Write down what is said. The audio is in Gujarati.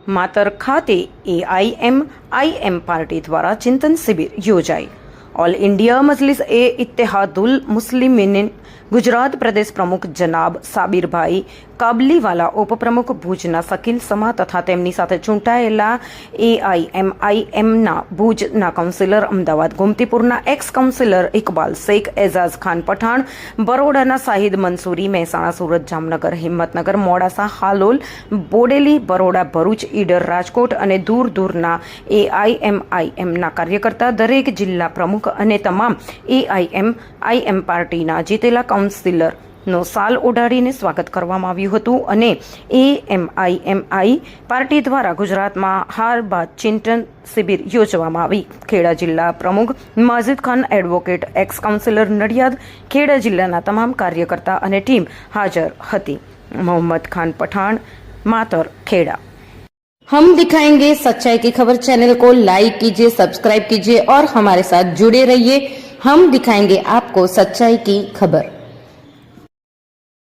માતર ખાતે AIMIM પાર્ટી દ્વારા ચિંતન શિબિર યોજાઈ। ઓલ ઇન્ડિયા મજલિસ એ ઇત્તેહાદુલ મુસ્લિમીન ગુજરાત પ્રદેશ પ્રમુખ જનાબ સાબિરભાઈ કાબલીવાલા, ઉપપ્રમુખ ભુજના શકીલ સમા તથા તેમની સાથે ચૂંટાયેલા AIMIMના ભુજના કાઉન્સિલર, અમદાવાદ ગોમતીપુરના એક્સ કાઉન્સિલર ઇકબાલ શેખ, એઝાઝ ખાન પઠાણ, બરોડાના શાહિદ મંસૂરી, મહેસાણા, સુરત, જામનગર, હિંમતનગર, મોડાસા, હાલોલ, બોડેલી, બરોડા, ભરૂચ, ઈડર, રાજકોટ અને દૂર દૂરના AIMIMના કાર્યકર્તા, દરેક જિલ્લા પ્રમુખ અને તમામ AIMIM પાર્ટીના જીતેલા કાઉન્સિલર નો સાલ ઓઢાડીને સ્વાગત કરવામાં આવ્યું હતું અને AIMIM પાર્ટી દ્વારા ગુજરાતમાં હાર બાદ ચિંતન શિબિર યોજવામાં આવી। ખેડા જિલ્લા પ્રમુખ Majid Khan, advocate, ex councillor Nadiad, Kheda જિલ્લાના તમામ કાર્યકર્તા અને ટીમ હાજર હતી। મોહમ્મદ ખાન પઠાણ, માતર, ખેડા। हम दिखाएंगे सच्चाई की खबर चैनल को लाइक कीजिए, सब्सक्राइब कीजिए और हमारे साथ जुड़े रहिए। हम दिखाएंगे आपको सच्चाई की खबर।